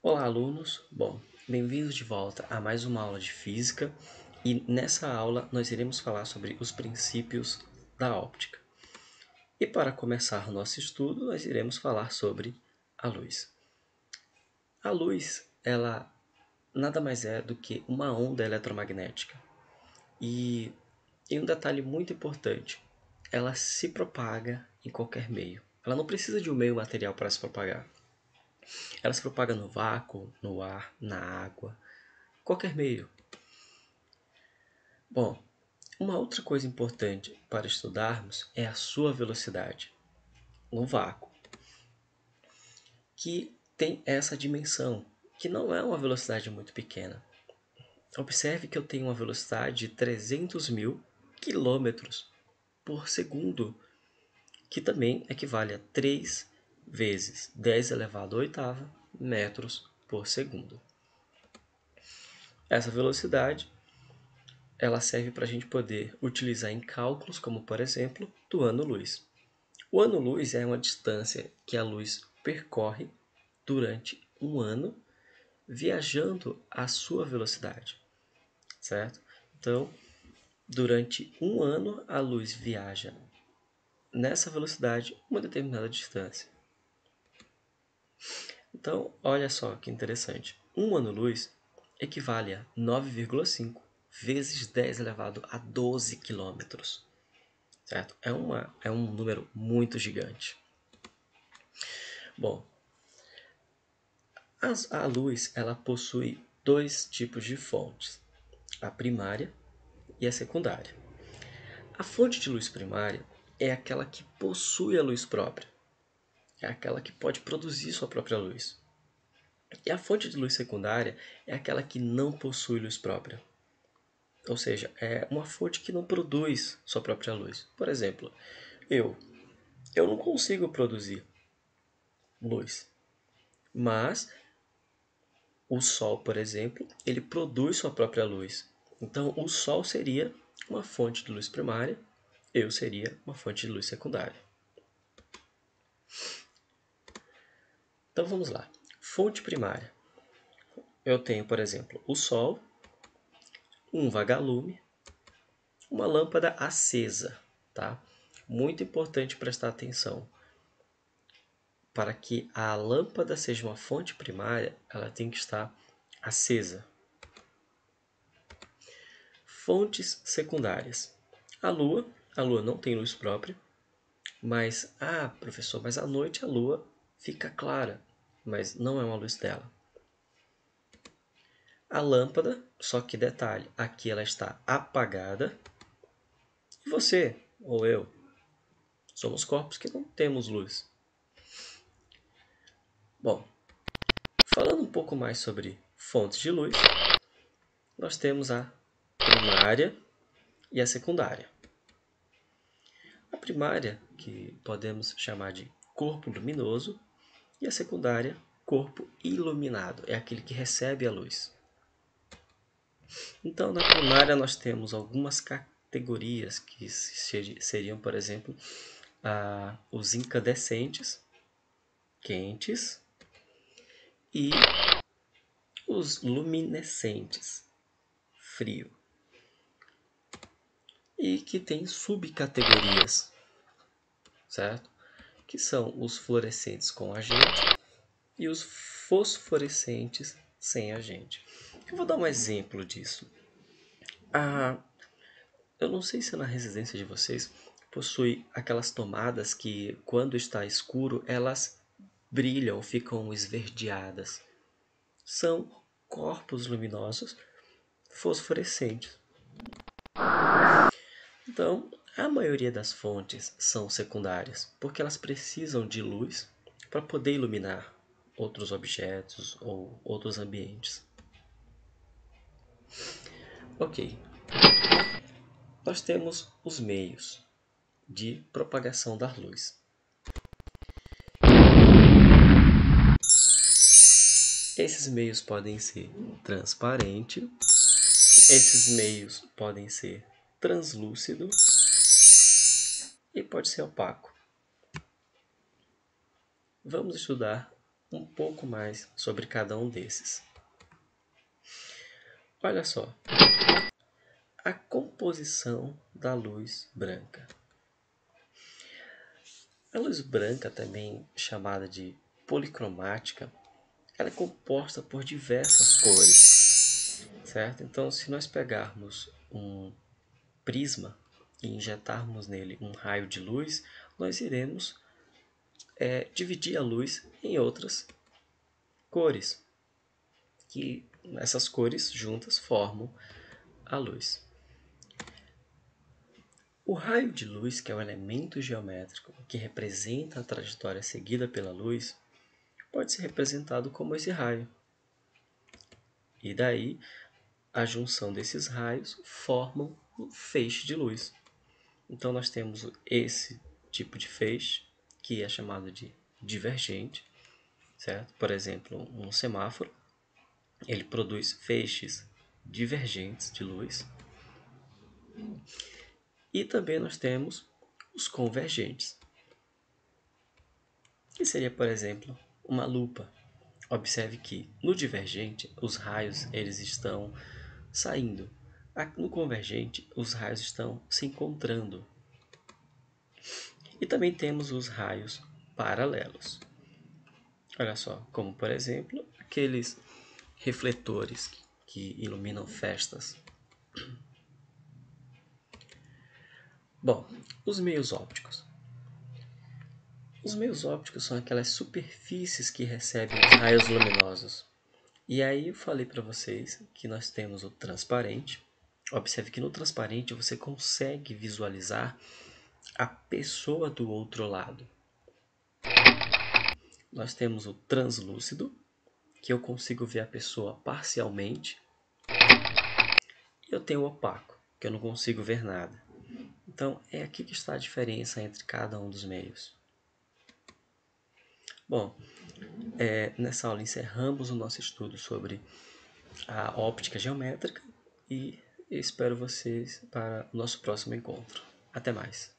Olá, alunos! Bom, bem-vindos de volta a mais uma aula de física e nessa aula nós iremos falar sobre os princípios da óptica. E para começar o nosso estudo, nós iremos falar sobre a luz. A luz, ela nada mais é do que uma onda eletromagnética. E em um detalhe muito importante, ela se propaga em qualquer meio. Ela não precisa de um meio material para se propagar. Ela se propaga no vácuo, no ar, na água, qualquer meio. Bom, uma outra coisa importante para estudarmos é a sua velocidade no vácuo, que tem essa dimensão, que não é uma velocidade muito pequena. Observe que eu tenho uma velocidade de 300.000 quilômetros por segundo, que também equivale a 3 vezes 10 elevado à oitava metros por segundo. Essa velocidade ela serve para a gente poder utilizar em cálculos, como por exemplo, do ano-luz. O ano-luz é uma distância que a luz percorre durante um ano, viajando à sua velocidade, certo? Então, durante um ano, a luz viaja nessa velocidade uma determinada distância. Então, olha só que interessante. Um ano-luz equivale a 9,5 vezes 10 elevado a 12 quilômetros. Certo? É um número muito gigante. Bom, a luz ela possui dois tipos de fontes, a primária e a secundária. A fonte de luz primária é aquela que possui a luz própria, é aquela que pode produzir sua própria luz. E a fonte de luz secundária é aquela que não possui luz própria, ou seja, é uma fonte que não produz sua própria luz. Por exemplo, eu não consigo produzir luz, mas o Sol, por exemplo, ele produz sua própria luz. Então, o Sol seria uma fonte de luz primária, eu seria uma fonte de luz secundária. Então, vamos lá. Fonte primária. Eu tenho, por exemplo, o Sol, um vagalume, uma lâmpada acesa. Tá? Muito importante prestar atenção. Para que a lâmpada seja uma fonte primária, ela tem que estar acesa. Fontes secundárias. A Lua não tem luz própria, mas, professor, mas à noite a Lua fica clara, mas não é uma luz dela. A lâmpada, só que detalhe, aqui ela está apagada. E você, ou eu, somos corpos que não temos luz. Bom, falando um pouco mais sobre fontes de luz, nós temos a primária e a secundária. A primária, que podemos chamar de corpo luminoso, e a secundária, corpo iluminado, é aquele que recebe a luz. Então, na primária nós temos algumas categorias que seriam, por exemplo, os incandescentes, quentes, e os luminescentes, frio. E que tem subcategorias, certo? Que são os fluorescentes com agente e os fosforescentes sem agente. Eu vou dar um exemplo disso. Eu não sei se na residência de vocês possui aquelas tomadas que, quando está escuro, elas brilham, ficam esverdeadas. São corpos luminosos fosforescentes. Então, a maioria das fontes são secundárias, porque elas precisam de luz para poder iluminar outros objetos ou outros ambientes. Ok, nós temos os meios de propagação da luz. Esses meios podem ser transparente, esses meios podem ser translúcido e pode ser opaco. Vamos estudar um pouco mais sobre cada um desses. Olha só, a composição da luz branca. A luz branca, também chamada de policromática, ela é composta por diversas cores, certo? Então, se nós pegarmos um prisma e injetarmos nele um raio de luz, nós iremos dividir a luz em outras cores, que essas cores juntas formam a luz. O raio de luz, que é o elemento geométrico que representa a trajetória seguida pela luz, pode ser representado como esse raio. E daí, a junção desses raios formam um feixe de luz. Então, nós temos esse tipo de feixe, que é chamado de divergente, certo? Por exemplo, um semáforo, ele produz feixes divergentes de luz. E também nós temos os convergentes, que seria, por exemplo, uma lupa. Observe que no divergente os raios eles estão saindo. No convergente os raios estão se encontrando. E também temos os raios paralelos. Olha só, como por exemplo aqueles refletores que iluminam festas. Bom, os meios ópticos. Os meios ópticos são aquelas superfícies que recebem os raios luminosos. E aí eu falei para vocês que nós temos o transparente. Observe que no transparente você consegue visualizar a pessoa do outro lado. Nós temos o translúcido, que eu consigo ver a pessoa parcialmente. E eu tenho o opaco, que eu não consigo ver nada. Então é aqui que está a diferença entre cada um dos meios. Bom, nessa aula encerramos o nosso estudo sobre a óptica geométrica e espero vocês para o nosso próximo encontro. Até mais!